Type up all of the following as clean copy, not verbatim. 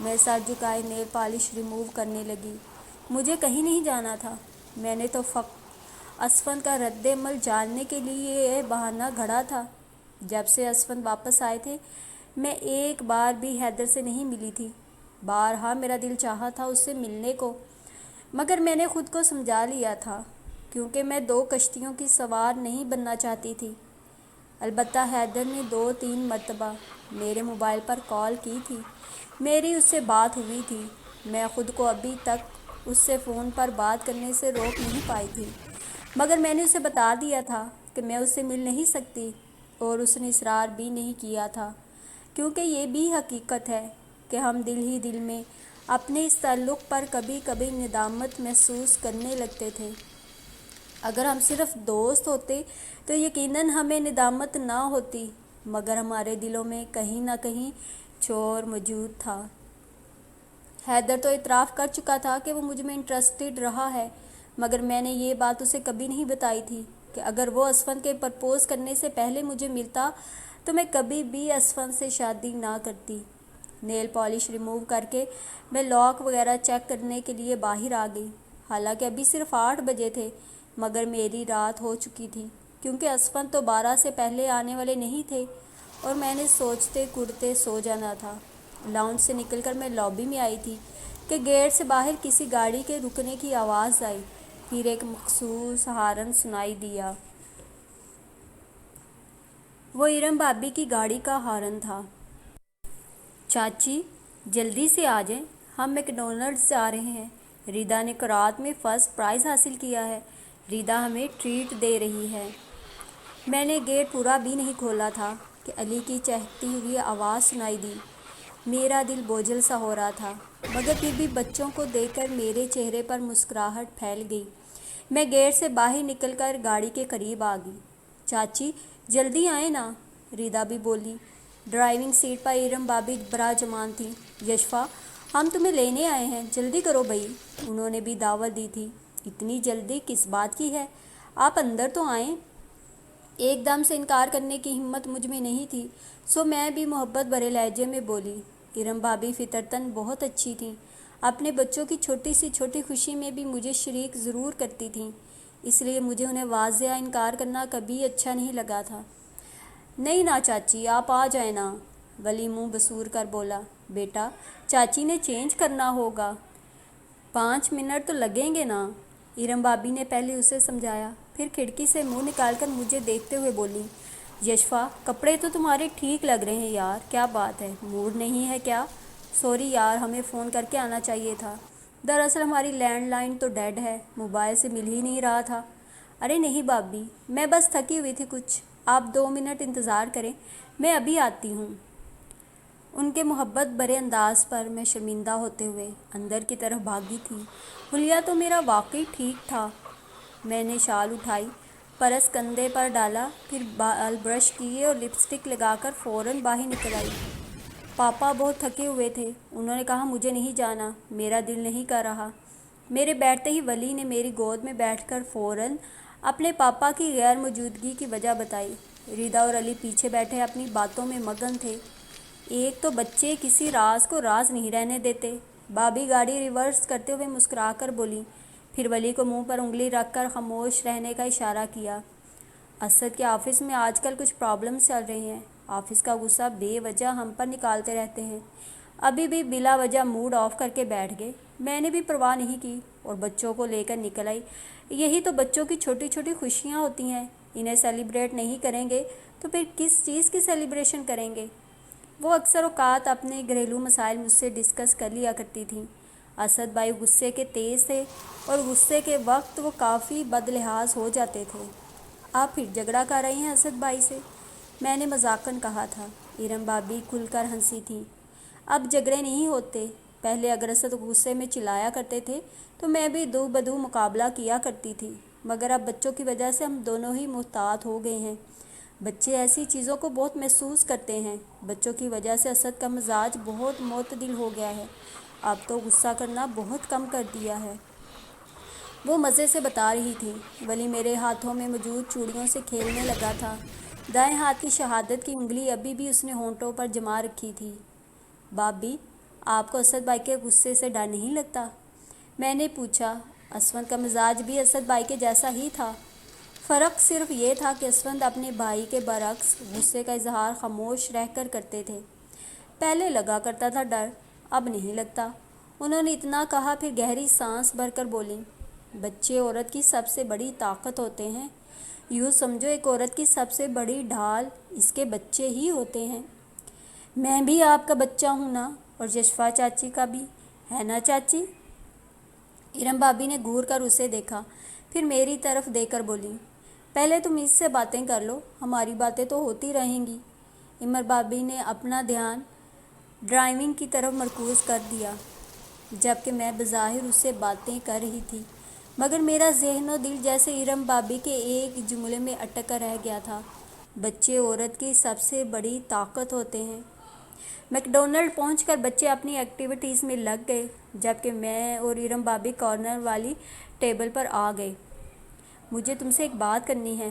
میں سر جھکائے nail polish remove کرنے لگی۔ مجھے کہیں نہیں جانا تھا۔ میں نے تو اسفند کا رد عمل جاننے کے لیے یہ بہانہ گھڑا تھا۔ جب سے اسفند واپس آئے تھے میں ایک بار بھی حیدر سے نہیں ملی تھی۔ بارہا میرا دل چاہا تھا اس سے ملنے کو، مگر میں نے خود کو سمجھا لیا تھا، کیونکہ میں 2 کشتیوں کی سوار نہیں بننا چاہتی تھی۔ البتہ حیدر نے 2-3 مرتبہ میرے موبائل پر کال کی تھی۔ میری اس سے بات ہوئی تھی۔ میں خود کو ابھی تک اس سے فون پر بات کرنے سے روک نہیں پائی تھی، مگر میں نے اسے بتا دیا تھا کہ میں اس سے مل نہیں سکتی، اور اس نے اصرار بھی نہیں کیا تھا، کیونکہ یہ بھی حقیقت ہے کہ ہم دل ہی دل میں اپنے اس تعلق پر کبھی کبھی ندامت محسوس کرنے لگتے تھے۔ اگر ہم صرف دوست ہوتے تو یقیناً ہمیں ندامت نہ ہوتی، مگر ہمارے دلوں میں کہیں نہ کہیں چور موجود تھا۔ حیدر تو اعتراف کر چکا تھا کہ وہ مجھ میں انٹرسٹڈ رہا ہے، مگر میں نے یہ بات اسے کبھی نہیں بتائی تھی کہ اگر وہ اسفند کے پرپوز کرنے سے پہلے مجھے ملتا تو میں کبھی بھی اسفند سے شادی نہ کرتی۔ نیل پالش ریموو کر کے میں لاک وغیرہ چیک کرنے کے لیے باہر آ گئی۔ حالانکہ ابھی صرف 8 بجے تھے، مگر میری رات ہو چکی تھی، کیونکہ اسفند تو 12 سے پہلے آنے والے نہیں تھے، اور میں نے سوچتے کرتے سو جانا تھا۔ لاؤنج سے نکل کر میں لابی میں آئی تھی کہ گیٹ سے باہر کسی گاڑی کے رکنے کی آواز آئی، پھر ایک مخصوص ہارن سنائی دیا۔ وہ ارم بھابی کی گاڑی کا ہارن تھا۔ چاچی جلدی سے آ جائیں، ہم میکڈونلڈس جا رہے ہیں۔ ریدا نے قرات میں فرسٹ پرائز حاصل کیا ہے۔ ریدا ہمیں ٹریٹ دے رہی ہے۔ میں نے گیٹ پورا بھی نہیں کھولا تھا کہ علی کی چہکتی ہوئی آواز سنائی دی۔ میرا دل بوجھل سا ہو رہا تھا، مگر پھر بھی بچوں کو دیکھ کر میرے چہرے پر مسکراہٹ پھیل گئی۔ میں گیٹ سے باہر نکل کر گاڑی کے قریب آ گئی۔ چاچی جلدی آئیں نا، ریدا بھی بولی۔ ڈرائیونگ سیٹ پر ارم بھابی براجمان تھیں۔ یشفا ہم تمہیں لینے آئے ہیں، جلدی کرو بھئی، انہوں نے بھی دعوت دی تھی۔ اتنی جلدی کس بات کی ہے، آپ اندر تو آئیں۔ ایک دم سے انکار کرنے کی ہمت مجھ میں نہیں تھی، سو میں بھی محبت بھرے لہجے میں بولی۔ ارم بھابی فطرتاً بہت اچھی تھیں، اپنے بچوں کی چھوٹی سی چھوٹی خوشی میں بھی مجھے شریک ضرور کرتی تھیں، اس لیے مجھے انہیں واضح انکار کرنا کبھی اچھا نہیں لگا تھا۔ نہیں نا چاچی، آپ آ جائیں نا، ولی منہ بسور کر بولا۔ بیٹا چاچی نے چینج کرنا ہوگا، 5 منٹ تو لگیں گے نا، ارم بھابی نے پہلے اسے سمجھایا، پھر کھڑکی سے منہ نکال کر مجھے دیکھتے ہوئے بولی۔ یشفا کپڑے تو تمہارے ٹھیک لگ رہے ہیں یار، کیا بات ہے، موڈ نہیں ہے کیا؟ سوری یار، ہمیں فون کر کے آنا چاہیے تھا، دراصل ہماری لینڈ لائن تو ڈیڈ ہے، موبائل سے مل ہی نہیں رہا تھا۔ ارے نہیں بھابی، میں بس تھکی ہوئی تھی کچھ، آپ 2 منٹ انتظار کریں، میں ابھی آتی ہوں۔ ان کے محبت بھرے انداز پر میں شرمندہ ہوتے ہوئے اندر کی طرف بھاگی تھی۔ حلیہ تو میرا واقعی ٹھیک تھا۔ میں نے شال اٹھائی، پرس کندھے پر ڈالا، پھر بال برش کیے اور لپسٹک لگا کر فوراً باہر نکل آئی۔ پاپا بہت تھکے ہوئے تھے، انہوں نے کہا مجھے نہیں جانا، میرا دل نہیں کر رہا۔ میرے بیٹھتے ہی ولی نے میری گود میں بیٹھ کر فوراً اپنے پاپا کی غیر موجودگی کی وجہ بتائی۔ ریدا اور علی پیچھے بیٹھے اپنی باتوں میں مگن تھے۔ ایک تو بچے کسی راز کو راز نہیں رہنے دیتے، بھابی گاڑی ریورس کرتے ہوئے مسکرا کر بولی، پھر ولی کو منہ پر انگلی رکھ کر خاموش رہنے کا اشارہ کیا۔ اسد کے آفس میں آج کل کچھ پرابلمز چل رہی ہیں، آفس کا غصہ بے وجہ ہم پر نکالتے رہتے ہیں، ابھی بھی بلا وجہ موڈ آف کر کے بیٹھ گئے۔ میں نے بھی پرواہ نہیں کی اور بچوں کو لے کر نکل آئی۔ یہی تو بچوں کی چھوٹی چھوٹی خوشیاں ہوتی ہیں، انہیں سیلیبریٹ نہیں کریں گے تو پھر کس چیز کی سیلیبریشن کریں گے؟ وہ اکثر اوقات اپنے گھریلو مسائل مجھ سے ڈسکس کر لیا کرتی تھیں۔ اسد بھائی غصے کے تیز تھے اور غصے کے وقت وہ کافی بد لحاظ ہو جاتے تھے۔ آپ پھر جھگڑا کر رہے ہیں اسد بھائی سے؟ میں نے مذاقاً کہا تھا۔ ارم بھابی کھل کر ہنسی تھیں۔ اب جھگڑے نہیں ہوتے، پہلے اگر اسد غصے میں چلایا کرتے تھے تو میں بھی دو بدو مقابلہ کیا کرتی تھی، مگر اب بچوں کی وجہ سے ہم دونوں ہی محتاط ہو گئے ہیں۔ بچے ایسی چیزوں کو بہت محسوس کرتے ہیں۔ بچوں کی وجہ سے اسد کا مزاج بہت معتدل ہو گیا ہے، اب تو غصہ کرنا بہت کم کر دیا ہے۔ وہ مزے سے بتا رہی تھی۔ ولی میرے ہاتھوں میں موجود چوڑیوں سے کھیلنے لگا تھا۔ دائیں ہاتھ کی شہادت کی انگلی ابھی بھی اس نے ہونٹوں پر جما رکھی تھی۔ بھابی آپ کو اسد بھائی کے غصے سے ڈر نہیں لگتا؟ میں نے پوچھا۔ اسفند کا مزاج بھی اسد بھائی کے جیسا ہی تھا۔ فرق صرف یہ تھا کہ اسفند اپنے بھائی کے برعکس غصے کا اظہار خاموش رہ کر کرتے تھے۔ پہلے لگا کرتا تھا ڈر، اب نہیں لگتا۔ انہوں نے اتنا کہا، پھر گہری سانس بھر کر بولیں، بچے عورت کی سب سے بڑی طاقت ہوتے ہیں۔ یوں سمجھو ایک عورت کی سب سے بڑی ڈھال اس کے بچے ہی ہوتے ہیں۔ میں بھی آپ کا بچہ ہوں نا، اور یشفا چاچی کا بھی، ہے نا چاچی؟ ارم بھابی نے گھور کر اسے دیکھا، پھر میری طرف دیکھ کر بولی، پہلے تم اس سے باتیں کر لو، ہماری باتیں تو ہوتی رہیں گی۔ امر بھابی نے اپنا دھیان ڈرائیونگ کی طرف مرکوز کر دیا، جبکہ میں بظاہر اس سے باتیں کر رہی تھی، مگر میرا ذہن و دل جیسے ارم بھابی کے ایک جملے میں اٹک کر رہ گیا تھا، بچے عورت کی سب سے بڑی طاقت ہوتے ہیں۔ میک ڈونلڈ پہنچ کر بچے اپنی ایکٹیویٹیز میں لگ گئے، جبکہ میں اور ارم بھابی کارنر والی ٹیبل پر آ گئے۔ مجھے تم سے ایک بات کرنی ہے۔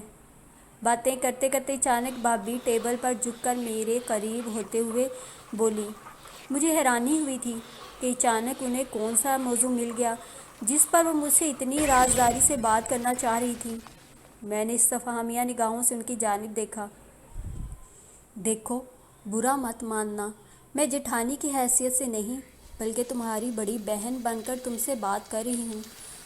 باتیں کرتے کرتے اچانک بھابی ٹیبل پر جھک کر میرے قریب ہوتے ہوئے بولی۔ مجھے حیرانی ہوئی تھی کہ اچانک انہیں کون سا موضوع مل گیا جس پر وہ مجھ سے اتنی رازداری سے بات کرنا چاہ رہی تھی۔ میں نے استفہامیہ نگاہوں سے ان کی جانب دیکھا۔ دیکھو، برا مت ماننا، میں جیٹھانی کی حیثیت سے نہیں بلکہ تمہاری بڑی بہن بن کر تم سے بات کر رہی ہوں۔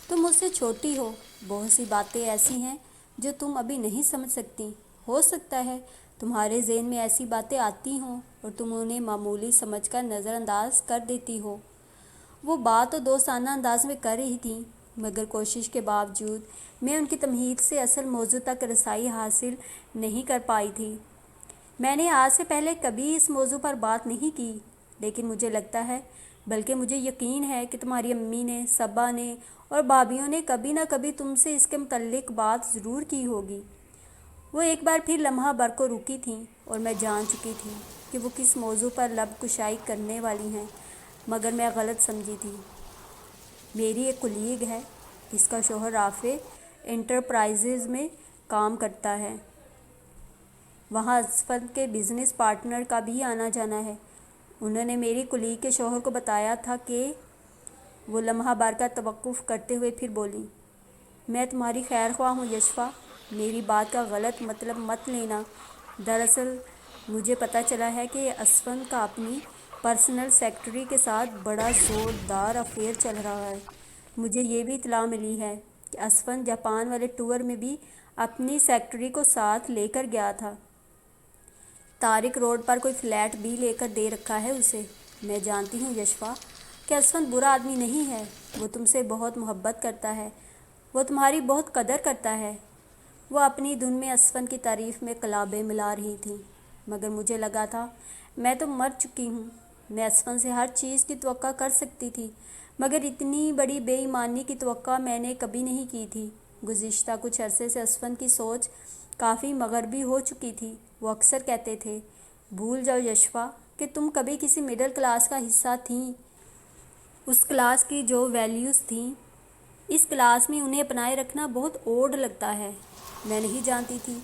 تم مجھ سے چھوٹی ہو، بہت سی باتیں ایسی ہیں جو تم ابھی نہیں سمجھ سکتی۔ ہو سکتا ہے تمہارے ذہن میں ایسی باتیں آتی ہوں اور تم انہیں معمولی سمجھ کر نظر انداز کر دیتی ہو۔ وہ بات تو دوستانہ انداز میں کر رہی تھیں، مگر کوشش کے باوجود میں ان کی تمہید سے اصل موضوع تک رسائی حاصل نہیں کر پائی تھی۔ میں نے آج سے پہلے کبھی اس موضوع پر بات نہیں کی، لیکن مجھے لگتا ہے، بلکہ مجھے یقین ہے کہ تمہاری امی نے، صبا نے اور بھابھیوں نے کبھی نہ کبھی تم سے اس کے متعلق بات ضرور کی ہوگی۔ وہ ایک بار پھر لمحہ بھر کو رکی تھیں اور میں جان چکی تھی کہ وہ کس موضوع پر لب کشائی کرنے والی ہیں، مگر میں غلط سمجھی تھی۔ میری ایک کولیگ ہے، اس کا شوہر رافع انٹرپرائزز میں کام کرتا ہے۔ وہاں اسفند کے بزنس پارٹنر کا بھی آنا جانا ہے۔ انہوں نے میری کولیگ کے شوہر کو بتایا تھا کہ… وہ لمحہ بھر کا توقف کرتے ہوئے پھر بولی، میں تمہاری خیر خواہ ہوں یشفا، میری بات کا غلط مطلب مت لینا۔ دراصل مجھے پتہ چلا ہے کہ اسفند کا اپنی پرسنل سیکرٹری کے ساتھ بڑا زوردار افیئر چل رہا ہے۔ مجھے یہ بھی اطلاع ملی ہے کہ اسفند جاپان والے ٹور میں بھی اپنی سیکرٹری کو ساتھ لے کر گیا تھا۔ طارق روڈ پر کوئی فلیٹ بھی لے کر دے رکھا ہے اسے۔ میں جانتی ہوں یشفا کہ اسفند برا آدمی نہیں ہے، وہ تم سے بہت محبت کرتا ہے، وہ تمہاری بہت قدر کرتا ہے۔ وہ اپنی دھن میں اسفند کی تعریف میں کلابیں ملا رہی تھی، مگر مجھے لگا تھا میں تو مر چکی ہوں۔ میں اسفند سے ہر چیز کی توقع کر سکتی تھی، مگر اتنی بڑی بے ایمانی کی توقع میں نے کبھی نہیں کی تھی۔ گزشتہ کچھ عرصے سے اسفند کی سوچ کافی مغربی ہو چکی تھی۔ وہ اکثر کہتے تھے، بھول جاؤ یشفا کہ تم کبھی کسی مڈل کلاس کا حصہ تھیں، اس کلاس کی جو ویلیوز تھیں، اس کلاس میں انہیں اپنائے رکھنا بہت اوڈ لگتا ہے۔ میں نہیں جانتی تھی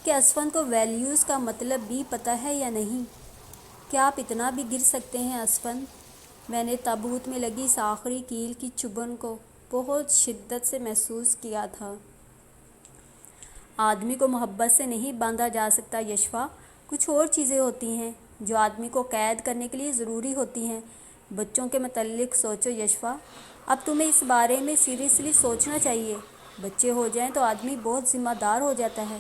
کہ اسفند کو ویلیوز کا مطلب بھی پتہ ہے یا نہیں۔ کیا آپ اتنا بھی گر سکتے ہیں اسفند؟ میں نے تابوت میں لگی اس آخری کیل کی چبھن کو بہت شدت سے محسوس کیا تھا۔ آدمی کو محبت سے نہیں باندھا جا سکتا یشفا، کچھ اور چیزیں ہوتی ہیں جو آدمی کو قید کرنے کے لیے ضروری ہوتی ہیں۔ بچوں کے متعلق سوچو یشفا، اب تمہیں اس بارے میں سیریسلی سوچنا چاہیے۔ بچے ہو جائیں تو آدمی بہت ذمہ دار ہو جاتا ہے،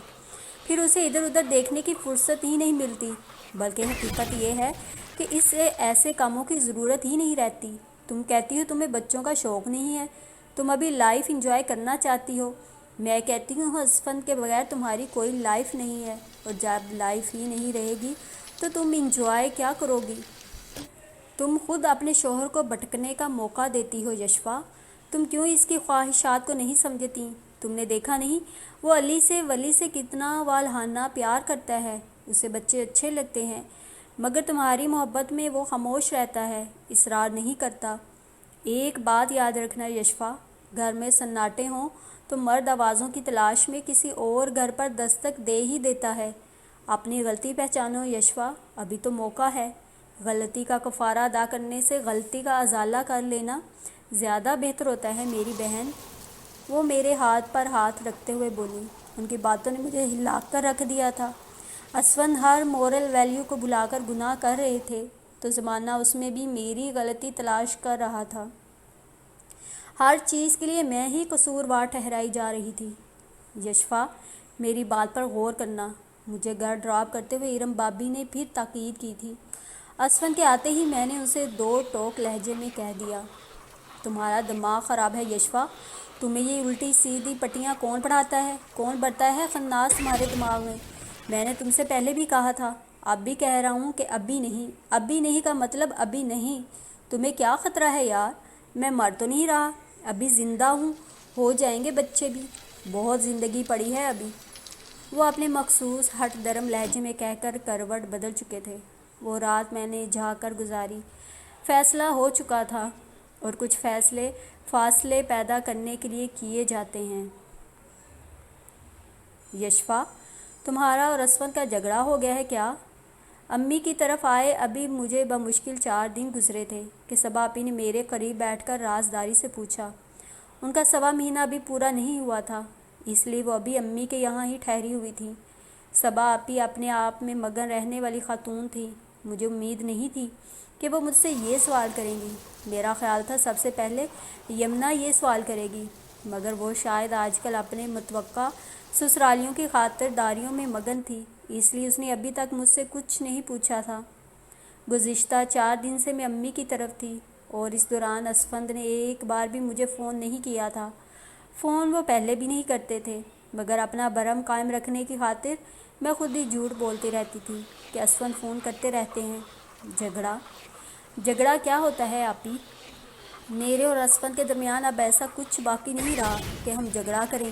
پھر اسے ادھر ادھر دیکھنے کی فرصت ہی نہیں ملتی، بلکہ حقیقت یہ ہے کہ اسے ایسے کاموں کی ضرورت ہی نہیں رہتی۔ تم کہتی ہو تمہیں بچوں کا شوق نہیں ہے، تم ابھی لائف انجوائے کرنا چاہتی ہو۔ میں کہتی ہوں اسفند کے بغیر تمہاری کوئی لائف نہیں ہے، اور جب لائف ہی نہیں رہے گی تو تم انجوائے کیا کرو گی؟ تم خود اپنے شوہر کو بھٹکنے کا موقع دیتی ہو یشفا، تم کیوں اس کی خواہشات کو نہیں سمجھتی؟ تم نے دیکھا نہیں وہ ولی سے کتنا والہانہ پیار کرتا ہے، اسے بچے اچھے لگتے ہیں، مگر تمہاری محبت میں وہ خاموش رہتا ہے، اصرار نہیں کرتا۔ ایک بات یاد رکھنا یشفا، گھر میں سناٹے ہوں تو مرد آوازوں کی تلاش میں کسی اور گھر پر دستک دے ہی دیتا ہے۔ اپنی غلطی پہچانو یشفا، ابھی تو موقع ہے۔ غلطی کا کفارہ ادا کرنے سے غلطی کا ازالہ کر لینا زیادہ بہتر ہوتا ہے میری بہن، وہ میرے ہاتھ پر ہاتھ رکھتے ہوئے بولی۔ ان کی باتوں نے مجھے ہلا کر رکھ دیا تھا۔ اسون ہر مورل ویلیو کو بھلا کر گناہ کر رہے تھے تو زمانہ اس میں بھی میری غلطی تلاش کر رہا تھا۔ ہر چیز کے لیے میں ہی قصوروار ٹھہرائی جا رہی تھی۔ یشفا، میری بات پر غور کرنا، مجھے گھر ڈراپ کرتے ہوئے ارم بابی نے پھر تاکید کی تھی۔ اسون کے آتے ہی میں نے اسے دو ٹوک لہجے میں کہہ دیا، تمہارا دماغ خراب ہے یشفا، تمہیں یہ الٹی سیدھی پٹیاں کون پڑھاتا ہے؟ کون بھرتا ہے خناس تمہارے دماغ میں نے تم سے پہلے بھی کہا تھا، اب بھی کہہ رہا ہوں کہ ابھی نہیں۔ ابھی نہیں کا مطلب ابھی نہیں۔ تمہیں کیا خطرہ ہے یار؟ میں مر تو نہیں رہا، ابھی زندہ ہوں، ہو جائیں گے بچے بھی، بہت زندگی پڑی ہے ابھی۔ وہ اپنے مخصوص ہٹ درم لہجے میں کہہ کر کروٹ بدل چکے تھے۔ وہ رات میں نے جھانک کر گزاری۔ فیصلہ ہو چکا تھا اور کچھ فاصلے پیدا کرنے کے لیے کیے جاتے ہیں۔ یشفا، تمہارا اور اسون کا جھگڑا ہو گیا ہے کیا؟ امی کی طرف آئے ابھی مجھے بمشکل 4 دن گزرے تھے کہ صبا آپی نے میرے قریب بیٹھ کر رازداری سے پوچھا۔ ان کا 1.25 مہینہ ابھی پورا نہیں ہوا تھا، اس لیے وہ ابھی امی کے یہاں ہی ٹھہری ہوئی تھیں۔ صبا آپی اپنے آپ میں مگن رہنے والی خاتون تھی۔ مجھے امید نہیں تھی کہ وہ مجھ سے یہ سوال کریں گی۔ میرا خیال تھا سب سے پہلے یمنا یہ سوال کرے گی، مگر وہ شاید آج کل اپنے متوقع سسرالیوں کی خاطرداریوں میں مگن تھی، اس لیے اس نے ابھی تک مجھ سے کچھ نہیں پوچھا تھا۔ گزشتہ 4 دن سے میں امی کی طرف تھی اور اس دوران اسفند نے ایک بار بھی مجھے فون نہیں کیا تھا۔ فون وہ پہلے بھی نہیں کرتے تھے، مگر اپنا بھرم قائم رکھنے کی خاطر میں خود ہی جھوٹ بولتی رہتی تھی کہ اسفند فون کرتے رہتے ہیں۔ جھگڑا کیا ہوتا ہے آپی؟ میرے اور اسفند کے درمیان اب ایسا کچھ باقی نہیں رہا کہ ہم جھگڑا کریں،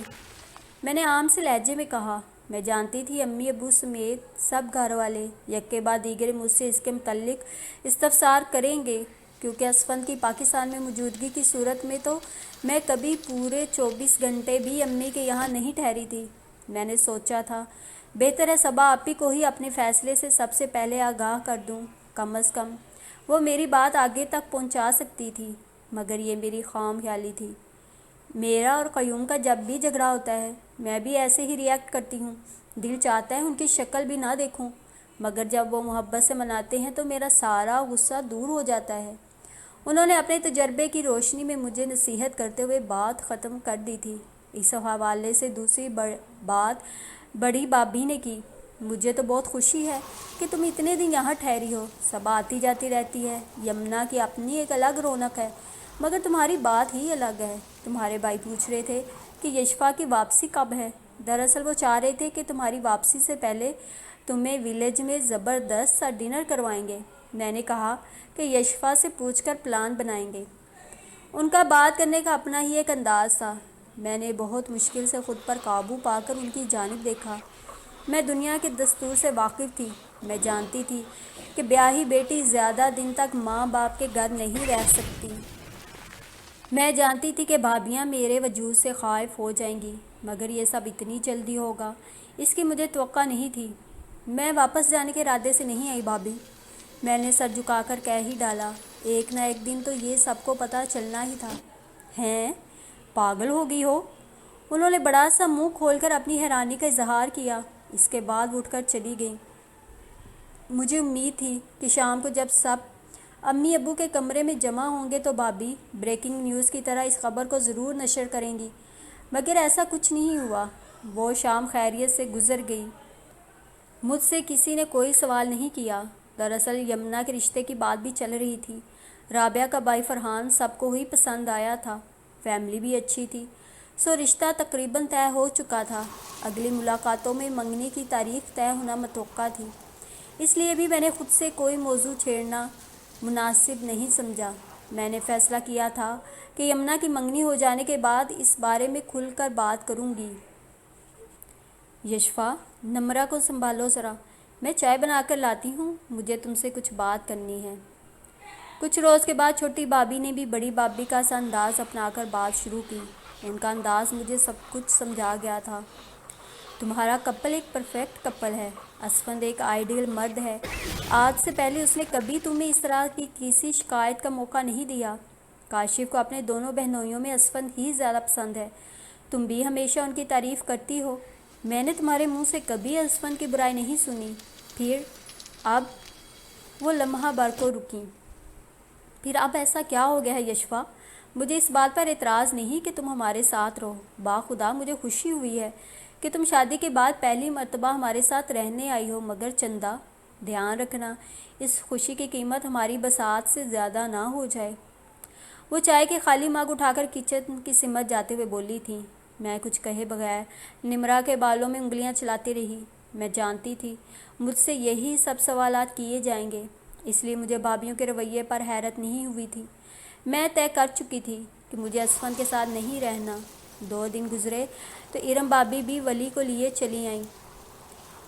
میں نے عام سے لہجے میں کہا۔ میں جانتی تھی امی ابو سمیت سب گھر والے یک کے بعد دیگر مجھ سے اس کے متعلق استفسار کریں گے، کیونکہ اسفند کی پاکستان میں موجودگی کی صورت میں تو میں کبھی پورے 24 گھنٹے بھی امی کے یہاں نہیں ٹھہری تھی۔ میں نے سوچا تھا بہتر ہے صبا آپی کو ہی اپنے فیصلے سے سب سے پہلے آگاہ کر دوں، کم از کم وہ میری بات آگے تک پہنچا سکتی تھی، مگر یہ میری خام خیالی تھی۔ میرا اور قیوم کا جب بھی جھگڑا ہوتا ہے میں بھی ایسے ہی ری ایکٹ کرتی ہوں، دل چاہتا ہے ان کی شکل بھی نہ دیکھوں، مگر جب وہ محبت سے مناتے ہیں تو میرا سارا غصہ دور ہو جاتا ہے۔ انہوں نے اپنے تجربے کی روشنی میں مجھے نصیحت کرتے ہوئے بات ختم کر دی تھی۔ اس حوالے سے دوسری بات بڑی بابی نے کی، مجھے تو بہت خوشی ہے کہ تم اتنے دن یہاں ٹھہری ہو، سب آتی جاتی رہتی ہے، یمنا کی اپنی ایک الگ رونق ہے، مگر تمہاری بات ہی الگ ہے۔ تمہارے بھائی پوچھ رہے تھے کہ یشفا کی واپسی کب ہے؟ دراصل وہ چاہ رہے تھے کہ تمہاری واپسی سے پہلے تمہیں ولیج میں زبردست سا ڈنر کروائیں گے۔ میں نے کہا کہ یشفا سے پوچھ کر پلان بنائیں گے۔ ان کا بات کرنے کا اپنا ہی ایک انداز تھا۔ میں نے بہت مشکل سے خود پر قابو پا کر ان کی جانب دیکھا۔ میں دنیا کے دستور سے واقف تھی، میں جانتی تھی کہ بیاہی بیٹی زیادہ دن تک ماں باپ کے گھر نہیں رہ سکتی۔ میں جانتی تھی کہ بھابیاں میرے وجود سے خائف ہو جائیں گی، مگر یہ سب اتنی جلدی ہوگا اس کی مجھے توقع نہیں تھی۔ میں واپس جانے کے ارادے سے نہیں آئی بھابی، میں نے سر جھکا کر کہہ ہی ڈالا، ایک نہ ایک دن تو یہ سب کو پتہ چلنا ہی تھا۔ ہیں؟ پاگل ہو گئی ہو؟ انہوں نے بڑا سا منہ کھول کر اپنی حیرانی کا اظہار کیا، اس کے بعد اٹھ کر چلی گئیں۔ مجھے امید تھی کہ شام کو جب سب امی ابو کے کمرے میں جمع ہوں گے تو بھابی بریکنگ نیوز کی طرح اس خبر کو ضرور نشر کریں گی، مگر ایسا کچھ نہیں ہوا۔ وہ شام خیریت سے گزر گئی۔ مجھ سے کسی نے کوئی سوال نہیں کیا۔ دراصل یمنا کے رشتے کی بات بھی چل رہی تھی۔ رابعہ کا بھائی فرحان سب کو ہی پسند آیا تھا، فیملی بھی اچھی تھی، سو رشتہ تقریباً طے ہو چکا تھا۔ اگلی ملاقاتوں میں منگنی کی تاریخ طے ہونا متوقع تھی، اس لیے بھی میں نے خود سے کوئی موضوع چھیڑنا مناسب نہیں سمجھا۔ میں نے فیصلہ کیا تھا کہ یمنا کی منگنی ہو جانے کے بعد اس بارے میں کھل کر بات کروں گی۔ یشفا، نمرہ کو سنبھالو ذرا، میں چائے بنا کر لاتی ہوں، مجھے تم سے کچھ بات کرنی ہے۔ کچھ روز کے بعد چھوٹی بابی نے بھی بڑی بابی کا سا انداز اپنا کر بات شروع کی۔ ان کا انداز مجھے سب کچھ سمجھا گیا تھا۔ تمہارا کپل ایک پرفیکٹ کپل ہے، اسفند ایک آئیڈیل مرد ہے۔ آج سے پہلے اس نے کبھی تمہیں اس طرح کی کسی شکایت کا موقع نہیں دیا۔ کاشف کو اپنے دونوں بہنوئیوں میں اسفند ہی زیادہ پسند ہے۔ تم بھی ہمیشہ ان کی تعریف کرتی ہو، میں نے تمہارے منہ سے کبھی اسفند کی برائی نہیں سنی۔ پھر اب وہ لمحہ بھر کو رکیں۔ پھر اب ایسا کیا ہو گیا ہے یشوا؟ مجھے اس بات پر اعتراض نہیں کہ تم ہمارے ساتھ رہو، باخدا مجھے خوشی ہوئی ہے کہ تم شادی کے بعد پہلی مرتبہ ہمارے ساتھ رہنے آئی ہو، مگر چندا دھیان رکھنا اس خوشی کی قیمت ہماری بساط سے زیادہ نہ ہو جائے۔ وہ چائے کی خالی مگ اٹھا کر کچن کی سمت جاتے ہوئے بولی تھی۔ میں کچھ کہے بغیر نمرا کے بالوں میں انگلیاں چلاتی رہی۔ میں جانتی تھی مجھ سے یہی سب سوالات کیے جائیں گے، اس لیے مجھے بھابھیوں کے رویے پر حیرت نہیں ہوئی تھی۔ میں طے کر چکی تھی کہ مجھے اسفند کے ساتھ نہیں رہنا۔ 2 دن گزرے تو ارم بھابھی بھی ولی کو لیے چلی آئیں۔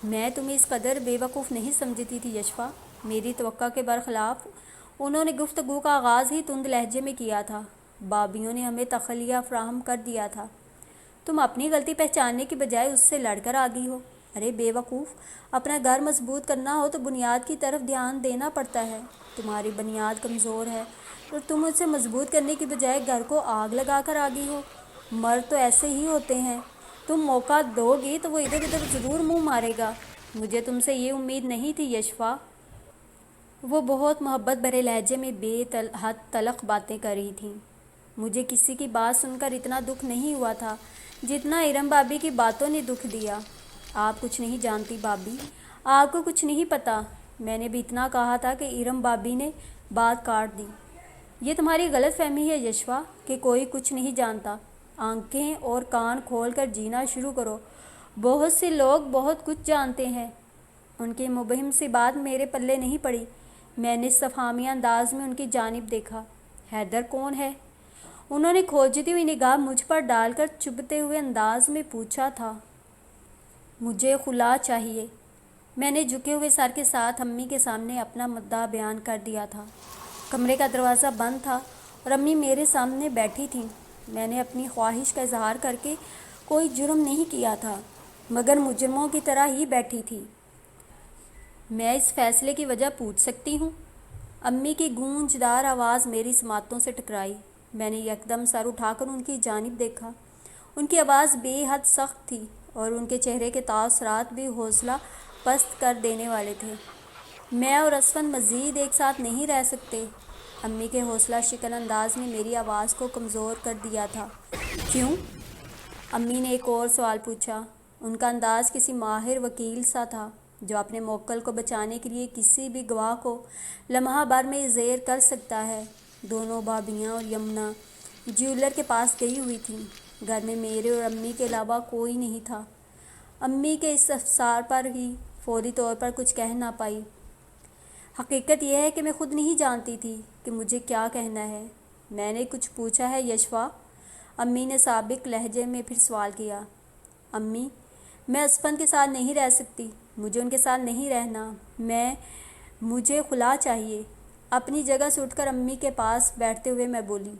میں تمہیں اس قدر بے وقوف نہیں سمجھتی تھی یشوا۔ میری توقع کے برخلاف انہوں نے گفتگو کا آغاز ہی تند لہجے میں کیا تھا۔ بھابھیوں نے ہمیں تخلیہ فراہم کر دیا تھا، تم اپنی غلطی پہچاننے کی بجائے اس سے لڑ کر آ گئی ہو۔ ارے بے وقوف، اپنا گھر مضبوط کرنا ہو تو بنیاد کی طرف دھیان دینا پڑتا ہے۔ تمہاری بنیاد کمزور ہے اور تم اسے مضبوط کرنے کی بجائے گھر کو آگ لگا کر آ گئی ہو۔ مرد تو ایسے ہی ہوتے ہیں، تم موقع دو گی تو وہ ادھر ادھر ضرور منہ مارے گا۔ مجھے تم سے یہ امید نہیں تھی یشوا۔ وہ بہت محبت بھرے لہجے میں بے حد تلخ باتیں کر رہی تھیں۔ مجھے کسی کی بات سن کر اتنا دکھ نہیں ہوا تھا جتنا ارم بھابھی کی باتوں نے دکھ دیا۔ آپ کچھ نہیں جانتی بھابھی، آپ کو کچھ نہیں پتہ۔ میں نے بھی اتنا کہا تھا کہ ارم بھابھی نے بات کاٹ دی۔ یہ تمہاری غلط فہمی ہے یشوا کہ کوئی کچھ نہیں جانتا۔ آنکھیں اور کان کھول کر جینا شروع کرو۔ بہت سے لوگ بہت کچھ جانتے ہیں۔ ان کی مبہم سی بات میرے پلے نہیں پڑی۔ میں نے استفہامیہ انداز میں ان کی جانب دیکھا۔ حیدر کون ہے؟ انہوں نے کھوجتی ہوئی نگاہ مجھ پر ڈال کر چبھتے ہوئے انداز میں پوچھا تھا۔ مجھے خلا چاہیے۔ میں نے جھکے ہوئے سر کے ساتھ امی کے سامنے اپنا مدعا بیان کر دیا تھا۔ کمرے کا دروازہ بند تھا اور امی میرے سامنے بیٹھی تھیں۔ میں نے اپنی خواہش کا اظہار کر کے کوئی جرم نہیں کیا تھا، مگر مجرموں کی طرح ہی بیٹھی تھی۔ میں اس فیصلے کی وجہ پوچھ سکتی ہوں؟ امی کی گونجدار آواز میری سماعتوں سے ٹکرائی۔ میں نے یکدم سر اٹھا کر ان کی جانب دیکھا۔ ان کی آواز بے حد سخت تھی اور ان کے چہرے کے تاثرات بھی حوصلہ پست کر دینے والے تھے۔ میں اور اسفند مزید ایک ساتھ نہیں رہ سکتے۔ امی کے حوصلہ شکن انداز نے میری آواز کو کمزور کر دیا تھا۔ کیوں؟ امی نے ایک اور سوال پوچھا۔ ان کا انداز کسی ماہر وکیل سا تھا جو اپنے موکل کو بچانے کے لیے کسی بھی گواہ کو لمحہ بھر میں زیر کر سکتا ہے۔ دونوں بھابھیاں اور یمنا جیولر کے پاس گئی ہوئی تھیں۔ گھر میں میرے اور امی کے علاوہ کوئی نہیں تھا۔ امی کے اس استفسار پر ہی فوری طور پر کچھ کہہ نہ پائی۔ حقیقت یہ ہے کہ میں خود نہیں جانتی تھی کہ مجھے کیا کہنا ہے۔ میں نے کچھ پوچھا ہے یشوا؟ امی نے سابق لہجے میں پھر سوال کیا۔ امی، میں اسفند کے ساتھ نہیں رہ سکتی، مجھے ان کے ساتھ نہیں رہنا، مجھے خلا چاہیے۔ اپنی جگہ سے اٹھ کر امی کے پاس بیٹھتے ہوئے میں بولی،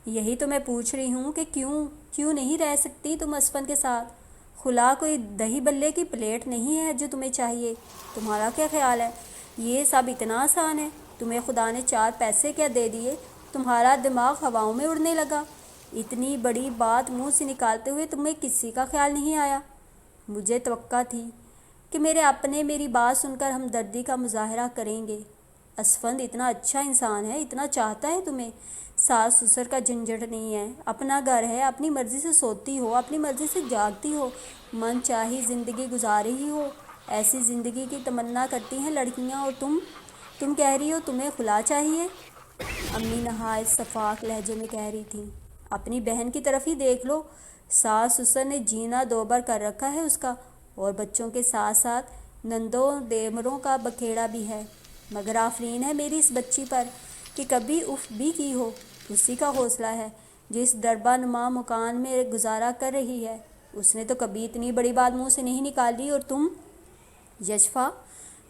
یہی تو میں پوچھ رہی ہوں کہ کیوں نہیں رہ سکتی تم اسفند کے ساتھ؟ خلا کوئی دہی بلے کی پلیٹ نہیں ہے جو تمہیں چاہیے۔ تمہارا کیا خیال ہے یہ سب اتنا آسان ہے؟ تمہیں خدا نے 4 پیسے کیا دے دیے، تمہارا دماغ ہواؤں میں اڑنے لگا؟ اتنی بڑی بات منہ سے نکالتے ہوئے تمہیں کسی کا خیال نہیں آیا؟ مجھے توقع تھی کہ میرے اپنے میری بات سن کر ہمدردی کا مظاہرہ کریں گے۔ اسفند اتنا اچھا انسان ہے، اتنا چاہتا ہے تمہیں، ساس سسر کا جھنجھٹ نہیں ہے، اپنا گھر ہے، اپنی مرضی سے سوتی ہو، اپنی مرضی سے جاگتی ہو، من چاہی زندگی گزار رہی ہو۔ ایسی زندگی کی تمنا کرتی ہیں لڑکیاں، اور تم کہہ رہی ہو تمہیں خلا چاہیے؟ امی نہایت شفاف لہجے میں کہہ رہی تھیں۔ اپنی بہن کی طرف ہی دیکھ لو، ساس سسر نے جینا دوبر کر رکھا ہے اس کا، اور بچوں کے ساتھ ساتھ نندوں دیوروں کا بکھیڑا بھی ہے، مگر آفرین ہے میری اس بچی پر کہ کبھی اف بھی کی ہو۔ اسی کا حوصلہ ہے جو اس ڈربا نما مکان میں گزارا کر رہی ہے۔ اس نے تو کبھی اتنی بڑی بات منہ سے نہیں نکالی، اور تم یشوا،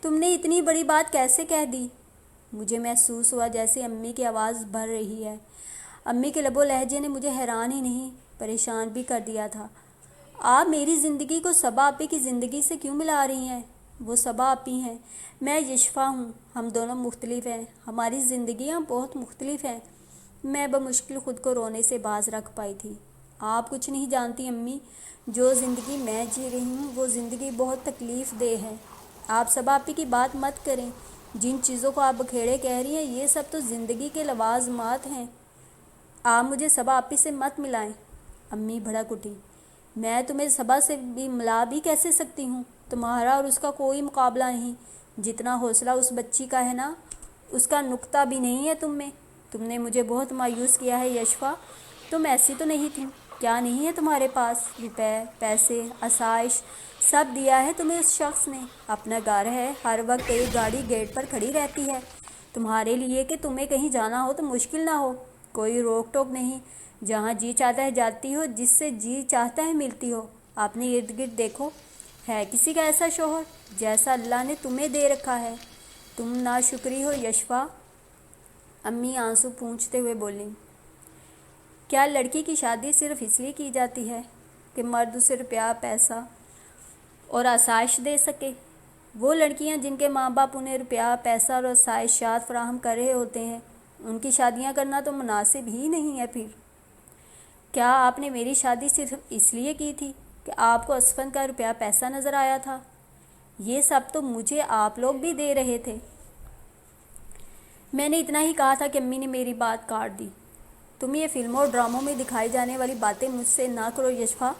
تم نے اتنی بڑی بات کیسے کہہ دی؟ مجھے محسوس ہوا جیسے امی کی آواز بھر رہی ہے۔ امی کے لب و لہجے نے مجھے حیران ہی نہیں پریشان بھی کر دیا تھا۔ آپ میری زندگی کو صبا آپی کی زندگی سے کیوں ملا رہی ہیں؟ وہ صبا آپی ہیں، میں یشفا ہوں، ہم دونوں مختلف ہیں، ہماری زندگیاں بہت مختلف ہیں۔ میں بمشکل خود کو رونے سے باز رکھ پائی تھی۔ آپ کچھ نہیں جانتی امی، جو زندگی میں جی رہی ہوں وہ زندگی بہت تکلیف دہ ہے۔ آپ صبا آپی کی بات مت کریں، جن چیزوں کو آپ بکھیڑے کہہ رہی ہیں یہ سب تو زندگی کے لوازمات ہیں۔ آپ مجھے صبا آپی سے مت ملائیں۔ امی بھڑک اٹھی، میں تمہیں صبا سے بھی ملا بھی کیسے سکتی ہوں؟ تمہارا اور اس کا کوئی مقابلہ نہیں۔ جتنا حوصلہ اس بچی کا ہے نا، اس کا نقطہ بھی نہیں ہے تم میں۔ تم نے مجھے بہت مایوس کیا ہے یشفا، تم ایسی تو نہیں تھی۔ کیا نہیں ہے تمہارے پاس؟ روپے، پیسے، آسائش، سب دیا ہے تمہیں اس شخص نے۔ اپنا گھر ہے، ہر وقت ایک گاڑی گیٹ پر کھڑی رہتی ہے تمہارے لیے کہ تمہیں کہیں جانا ہو تو مشکل نہ ہو، کوئی روک ٹوک نہیں، جہاں جی چاہتا ہے جاتی ہو، جس سے جی چاہتا ہے ملتی ہو۔ اپنے ارد گرد دیکھو، ہے کسی کا ایسا شوہر جیسا اللہ نے تمہیں دے رکھا ہے؟ تم ناشکری ہو یشفا۔ امی آنسو پونچھتے ہوئے بولیں، کیا لڑکی کی شادی صرف اس لیے کی جاتی ہے کہ مرد اسے روپیہ، پیسہ اور آسائش دے سکے؟ وہ لڑکیاں جن کے ماں باپ انہیں روپیہ، پیسہ اور آسائشات فراہم کر رہے ہوتے ہیں، ان کی شادیاں کرنا تو مناسب ہی نہیں ہے۔ پھر کیا آپ نے میری شادی صرف اس لیے کی تھی کہ آپ کو اسفند کا روپیہ پیسہ نظر آیا تھا؟ یہ سب تو مجھے آپ لوگ بھی دے رہے تھے۔ میں نے اتنا ہی کہا تھا کہ امی نے میری بات کاٹ دی۔ تم یہ فلموں اور ڈراموں میں دکھائی جانے والی باتیں مجھ سے نہ کرو یشفا۔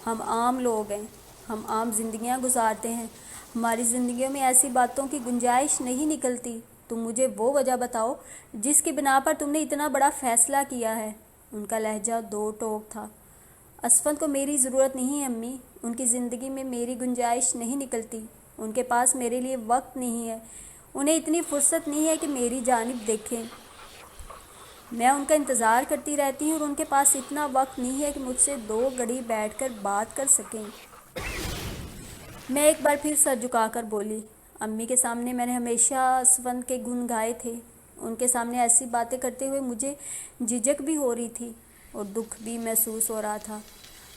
ہم عام لوگ ہیں، ہم عام زندگیاں گزارتے ہیں، ہماری زندگیوں میں ایسی باتوں کی گنجائش نہیں نکلتی۔ تم مجھے وہ وجہ بتاؤ جس کی بنا پر تم نے اتنا بڑا فیصلہ کیا ہے۔ ان کا لہجہ دو ٹوک تھا۔ اسفند کو میری ضرورت نہیں ہے امی، ان کی زندگی میں میری گنجائش نہیں نکلتی، ان کے پاس میرے لیے وقت نہیں ہے، انہیں اتنی فرصت نہیں ہے کہ میری جانب دیکھیں۔ میں ان کا انتظار کرتی رہتی ہوں اور ان کے پاس اتنا وقت نہیں ہے کہ مجھ سے 2 گھڑی بیٹھ کر بات کر سکیں۔ میں ایک بار پھر سر جھکا کر بولی، امی کے سامنے میں نے ہمیشہ اسفند کے گن گائے تھے، ان کے سامنے ایسی باتیں کرتے ہوئے مجھے جھجک بھی ہو رہی تھی اور دکھ بھی محسوس ہو رہا تھا۔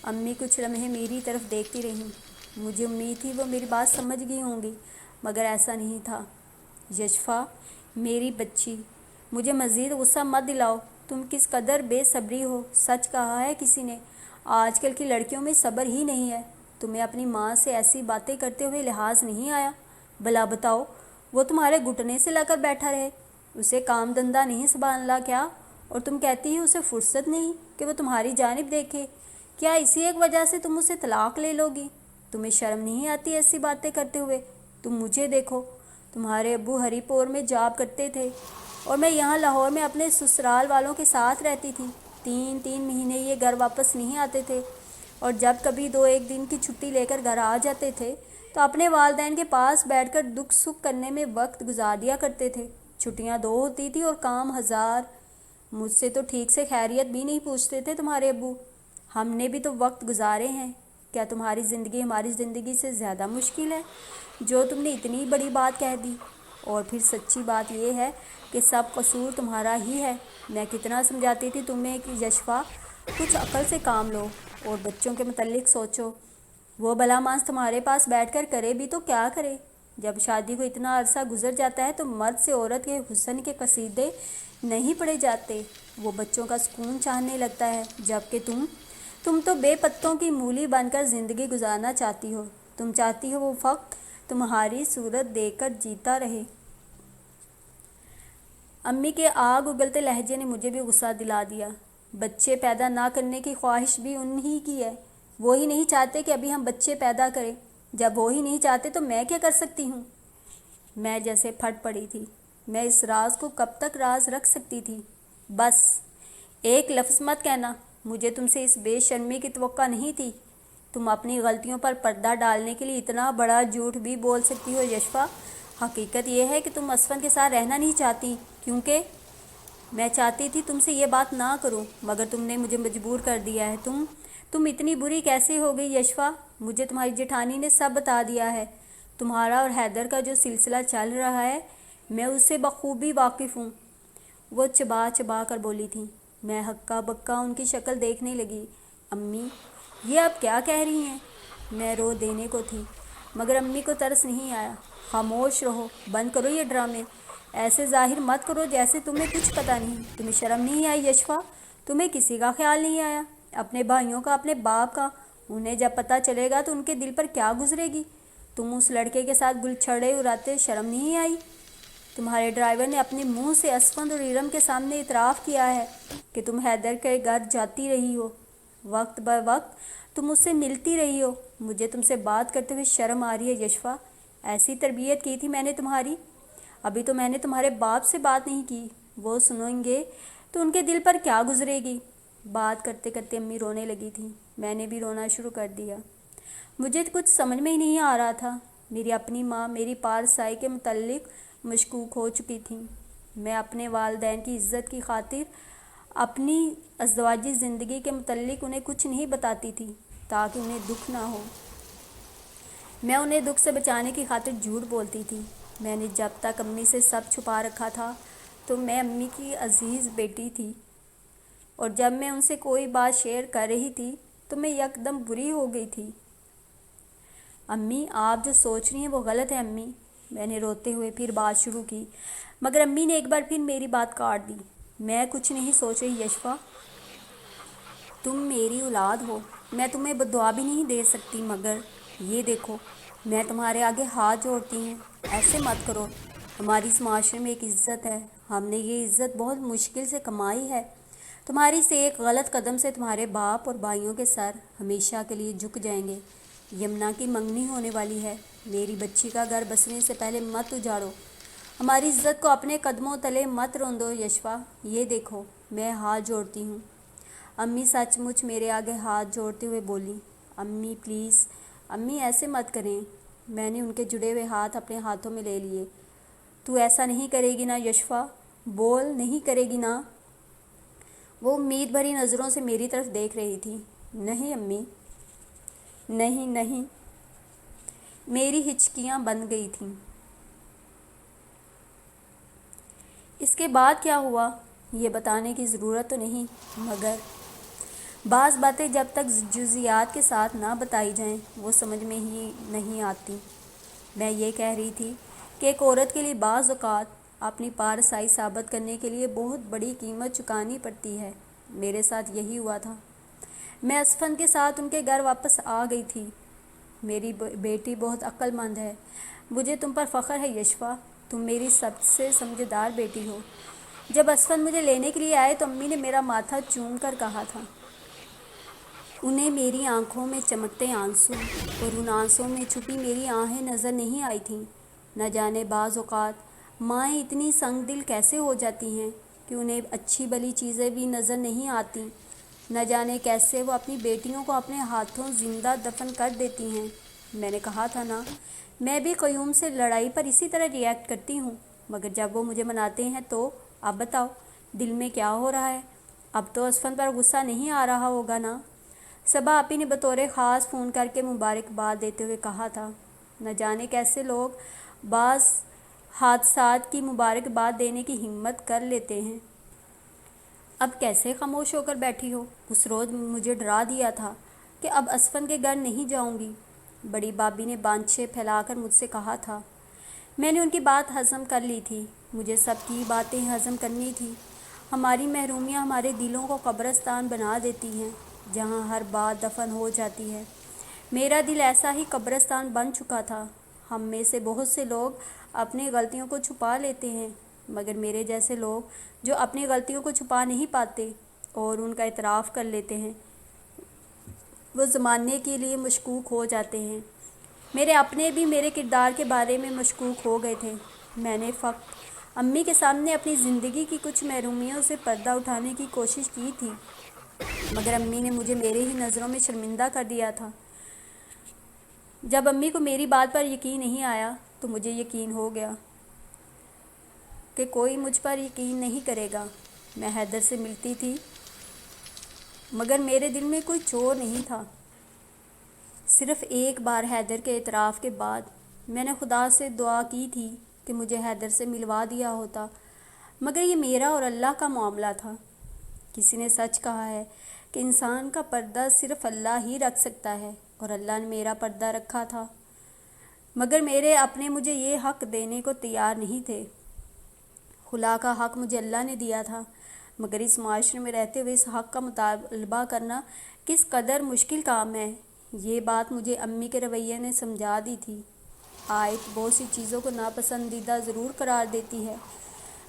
امی کچھ لمحے میری طرف دیکھتی رہیں۔ مجھے امید تھی وہ میری بات سمجھ گئی ہوں گی، مگر ایسا نہیں تھا۔ یشفا میری بچی، مجھے مزید غصہ مت دلاؤ، تم کس قدر بے صبری ہو۔ سچ کہا ہے کسی نے، آج کل کی لڑکیوں میں صبر ہی نہیں ہے۔ تمہیں اپنی ماں سے ایسی باتیں کرتے ہوئے لحاظ نہیں آیا؟ بھلا بتاؤ، وہ تمہارے گھٹنے سے لا کر بیٹھا رہے، اسے کام دھندہ نہیں سنبھالنا کیا؟ اور تم کہتی ہو اسے فرصت نہیں کہ وہ تمہاری جانب دیکھے؟ کیا اسی ایک وجہ سے تم اسے طلاق لے لو گی؟ تمہیں شرم نہیں آتی ایسی باتیں کرتے ہوئے؟ تم مجھے دیکھو، تمہارے ابو ہری پور میں جاب کرتے تھے اور میں یہاں لاہور میں اپنے سسرال والوں کے ساتھ رہتی تھی۔ 3 مہینے یہ گھر واپس نہیں آتے تھے، اور جب کبھی 2-1 دن کی چھٹی لے کر گھر آ جاتے تھے تو اپنے والدین کے پاس بیٹھ کر دکھ سکھ کرنے میں وقت گزار دیا کرتے تھے۔ چھٹیاں 2 ہوتی تھی اور کام 1000۔ مجھ سے تو ٹھیک سے خیریت بھی نہیں پوچھتے تھے تمہارے ابو۔ ہم نے بھی تو وقت گزارے ہیں۔ کیا تمہاری زندگی ہماری زندگی سے زیادہ مشکل ہے جو تم نے اتنی بڑی بات کہہ دی؟ اور پھر سچی بات یہ ہے کہ سب قصور تمہارا ہی ہے۔ میں کتنا سمجھاتی تھی تمہیں کہ یشفا، کچھ عقل سے کام لو اور بچوں کے متعلق سوچو۔ وہ بھلا مانس تمہارے پاس بیٹھ کر کرے بھی تو کیا کرے؟ جب شادی کو اتنا عرصہ گزر جاتا ہے تو مرد سے عورت کے حسن کے قصیدے نہیں پڑھے جاتے، وہ بچوں کا سکون چاہنے لگتا ہے، جبکہ تم تو بے پتوں کی مولی بن کر زندگی گزارنا چاہتی ہو۔ تم چاہتی ہو وہ وقت تمہاری صورت دیکھ کر جیتا رہے۔ امی کے آگ اگلتے لہجے نے مجھے بھی غصہ دلا دیا۔ بچے پیدا نہ کرنے کی خواہش بھی انہی کی ہے، وہی نہیں چاہتے کہ ابھی ہم بچے پیدا کریں۔ جب وہی نہیں چاہتے تو میں کیا کر سکتی ہوں؟ میں جیسے پھٹ پڑی تھی۔ میں اس راز کو کب تک راز رکھ سکتی تھی؟ بس ایک لفظ مت کہنا، مجھے تم سے اس بے شرمی کی توقع نہیں تھی۔ تم اپنی غلطیوں پر پردہ ڈالنے کے لیے اتنا بڑا جھوٹ بھی بول سکتی ہو یشفا۔ حقیقت یہ ہے کہ تم اسفند کے ساتھ رہنا نہیں چاہتی، کیونکہ میں چاہتی تھی تم سے یہ بات نہ کروں، مگر تم نے مجھے مجبور کر دیا ہے۔ تم اتنی بری کیسے ہو گئی یشفا؟ مجھے تمہاری جیٹھانی نے سب بتا دیا ہے۔ تمہارا اور حیدر کا جو سلسلہ چل رہا ہے، میں اس سے بخوبی واقف ہوں۔ وہ چبا چبا کر بولی تھی۔ میں ہکا بکا ان کی شکل دیکھنے لگی۔ امی، یہ اب کیا کہہ رہی ہیں؟ میں رو دینے کو تھی مگر امی کو ترس نہیں آیا۔ خاموش رہو، بند کرو یہ ڈرامے، ایسے ظاہر مت کرو جیسے تمہیں کچھ پتہ نہیں۔ تمہیں شرم نہیں آئی یشفا؟ تمہیں کسی کا خیال نہیں آیا؟ اپنے بھائیوں کا، اپنے باپ کا؟ انہیں جب پتہ چلے گا تو ان کے دل پر کیا گزرے گی؟ تم اس لڑکے کے ساتھ گل چھڑے اڑاتے شرم نہیں آئی؟ تمہارے ڈرائیور نے اپنے منہ سے اسفند اور ارم کے سامنے اعتراف کیا ہے کہ تم حیدر کے گھر جاتی رہی ہو، وقت بہ وقت تم اس سے ملتی رہی ہو۔ مجھے تم سے بات کرتے ہوئے شرم آ رہی ہے یشفا۔ ایسی تربیت کی تھی میں نے تمہاری۔ ابھی تو میں نے تمہارے باپ سے بات نہیں کی، وہ سنیں گے تو ان کے دل پر کیا گزرے گی؟ بات کرتے کرتے امی رونے لگی تھیں، میں نے بھی رونا شروع کر دیا۔ مجھے کچھ سمجھ میں ہی نہیں آ رہا تھا۔ میری اپنی ماں میری پارسائی کے متعلق مشکوک ہو چکی تھیں۔ میں اپنے والدین کی عزت کی خاطر اپنی ازدواجی زندگی کے متعلق انہیں کچھ نہیں بتاتی تھی تاکہ انہیں دکھ نہ ہو۔ میں انہیں دکھ سے بچانے کی خاطر جھوٹ بولتی تھی۔ میں نے جب تک امی سے سب چھپا رکھا تھا تو میں امی کی عزیز بیٹی تھی، اور جب میں ان سے کوئی بات شیئر کر رہی تھی تو میں یکدم بری ہو گئی تھی۔ امی، آپ جو سوچ رہی ہیں وہ غلط ہے امی، میں نے روتے ہوئے پھر بات شروع کی، مگر امی نے ایک بار پھر میری بات کاٹ دی۔ میں کچھ نہیں سوچ رہی یشفا، تم میری اولاد ہو، میں تمہیں بددعا بھی نہیں دے سکتی، مگر یہ دیکھو میں تمہارے آگے ہاتھ جوڑتی ہوں، ایسے مت کرو۔ ہماری اس معاشرے میں ایک عزت ہے، ہم نے یہ عزت بہت مشکل سے کمائی ہے۔ تمہاری سے ایک غلط قدم سے تمہارے باپ اور بھائیوں کے سر ہمیشہ کے لیے جھک جائیں گے۔ یمنا کی منگنی ہونے والی ہے، میری بچی کا گھر بسنے سے پہلے مت اجاڑو، ہماری عزت کو اپنے قدموں تلے مت روندو یشفا۔ یہ دیکھو میں ہاتھ جوڑتی ہوں۔ امی سچ مچ میرے آگے ہاتھ جوڑتے ہوئے بولی، امی پلیز، امی ایسے مت کریں۔ میں نے ان کے جڑے ہوئے ہاتھ اپنے ہاتھوں میں لے لیے۔ تو ایسا نہیں کرے گی نا یشفا؟ بول، نہیں کرے گی نا؟ وہ امید بھری نظروں سے میری طرف دیکھ رہی تھی۔ نہیں امی، نہیں نہیں۔ میری ہچکیاں بند گئی تھیں۔ اس کے بعد کیا ہوا یہ بتانے کی ضرورت تو نہیں، مگر بعض باتیں جب تک جزیات کے ساتھ نہ بتائی جائیں وہ سمجھ میں ہی نہیں آتی۔ میں یہ کہہ رہی تھی کہ ایک عورت کے لیے بعض اوقات اپنی پارسائی ثابت کرنے کے لیے بہت بڑی قیمت چکانی پڑتی ہے۔ میرے ساتھ یہی ہوا تھا۔ میں اسفند کے ساتھ ان کے گھر واپس آ گئی تھی۔ میری بیٹی بہت عقل مند ہے، مجھے تم پر فخر ہے یشفا، تم میری سب سے سمجھدار بیٹی ہو۔ جب اسفند مجھے لینے کے لیے آئے تو امی نے میرا ماتھا چوم کر کہا تھا۔ انہیں میری آنکھوں میں چمکتے آنسو اور ان آنسوؤں میں چھپی میری آہیں نظر نہیں آئی تھیں۔ نہ جانے بعض اوقات مائیں اتنی سنگ دل کیسے ہو جاتی ہیں کہ انہیں اچھی بھلی چیزیں بھی نظر نہیں آتیں۔ نہ جانے کیسے وہ اپنی بیٹیوں کو اپنے ہاتھوں زندہ دفن کر دیتی ہیں۔ میں نے کہا تھا نا، میں بھی قیوم سے لڑائی پر اسی طرح ری ایکٹ کرتی ہوں، مگر جب وہ مجھے مناتے ہیں تو اب بتاؤ دل میں کیا ہو رہا ہے؟ اب تو اسفند پر غصہ نہیں آ رہا ہوگا نا؟ صبا آپی نے بطور خاص فون کر کے مبارکباد دیتے ہوئے کہا تھا، نہ جانے کیسے لوگ بعض حادثات کی مبارکباد دینے کی ہمت کر لیتے ہیں۔ اب کیسے خاموش ہو کر بیٹھی ہو؟ اس روز مجھے ڈرا دیا تھا کہ اب اسفند کے گھر نہیں جاؤں گی، بڑی بابی نے بانچھیں پھیلا کر مجھ سے کہا تھا۔ میں نے ان کی بات ہضم کر لی تھی، مجھے سب کی باتیں ہضم کرنی تھی۔ ہماری محرومیاں ہمارے دلوں کو قبرستان بنا دیتی ہیں جہاں ہر بات دفن ہو جاتی ہے۔ میرا دل ایسا ہی قبرستان بن چکا تھا۔ ہم میں سے بہت سے لوگ اپنی غلطیوں کو چھپا لیتے ہیں، مگر میرے جیسے لوگ جو اپنی غلطیوں کو چھپا نہیں پاتے اور ان کا اعتراف کر لیتے ہیں، وہ زمانے کے لیے مشکوک ہو جاتے ہیں۔ میرے اپنے بھی میرے کردار کے بارے میں مشکوک ہو گئے تھے۔ میں نے فقط امی کے سامنے اپنی زندگی کی کچھ محرومیوں سے پردہ اٹھانے کی کوشش کی تھی، مگر امی نے مجھے میرے ہی نظروں میں شرمندہ کر دیا تھا۔ جب امی کو میری بات پر یقین نہیں آیا تو مجھے یقین ہو گیا کہ کوئی مجھ پر یقین نہیں کرے گا۔ میں حیدر سے ملتی تھی، مگر میرے دل میں کوئی چور نہیں تھا۔ صرف ایک بار حیدر کے اعتراف کے بعد میں نے خدا سے دعا کی تھی کہ مجھے حیدر سے ملوا دیا ہوتا، مگر یہ میرا اور اللہ کا معاملہ تھا۔ کسی نے سچ کہا ہے کہ انسان کا پردہ صرف اللہ ہی رکھ سکتا ہے، اور اللہ نے میرا پردہ رکھا تھا، مگر میرے اپنے مجھے یہ حق دینے کو تیار نہیں تھے۔ خلا کا حق مجھے اللہ نے دیا تھا، مگر اس معاشرے میں رہتے ہوئے اس حق کا مطالبہ کرنا کس قدر مشکل کام ہے، یہ بات مجھے امی کے رویے نے سمجھا دی تھی۔ آیت بہت سی چیزوں کو ناپسندیدہ ضرور قرار دیتی ہے،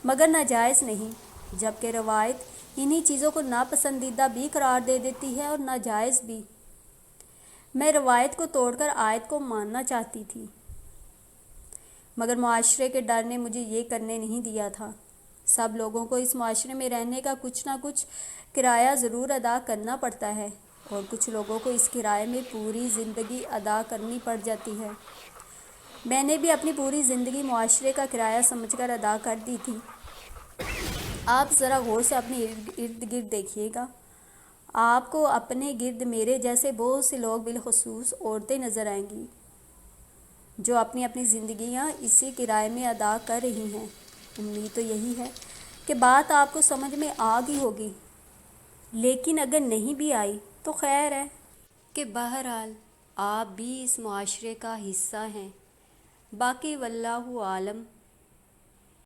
مگر ناجائز نہیں، جبکہ روایت انہی چیزوں کو ناپسندیدہ بھی قرار دے دیتی ہے اور ناجائز بھی۔ میں روایت کو توڑ کر آیت کو ماننا چاہتی تھی، مگر معاشرے کے ڈر نے مجھے یہ کرنے نہیں دیا تھا۔ سب لوگوں کو اس معاشرے میں رہنے کا کچھ نہ کچھ کرایہ ضرور ادا کرنا پڑتا ہے، اور کچھ لوگوں کو اس کرائے میں پوری زندگی ادا کرنی پڑ جاتی ہے۔ میں نے بھی اپنی پوری زندگی معاشرے کا کرایہ سمجھ کر ادا کر دی تھی۔ آپ ذرا غور سے اپنے ارد گرد دیکھیے گا، آپ کو اپنے گرد میرے جیسے بہت سے لوگ، بالخصوص عورتیں نظر آئیں گی، جو اپنی اپنی زندگیاں اسی کرائے میں ادا کر رہی ہیں۔ امید تو یہی ہے کہ بات آپ کو سمجھ میں آ گئی ہوگی، لیکن اگر نہیں بھی آئی تو خیر ہے کہ بہرحال آپ بھی اس معاشرے کا حصہ ہیں۔ باقی واللہ عالم۔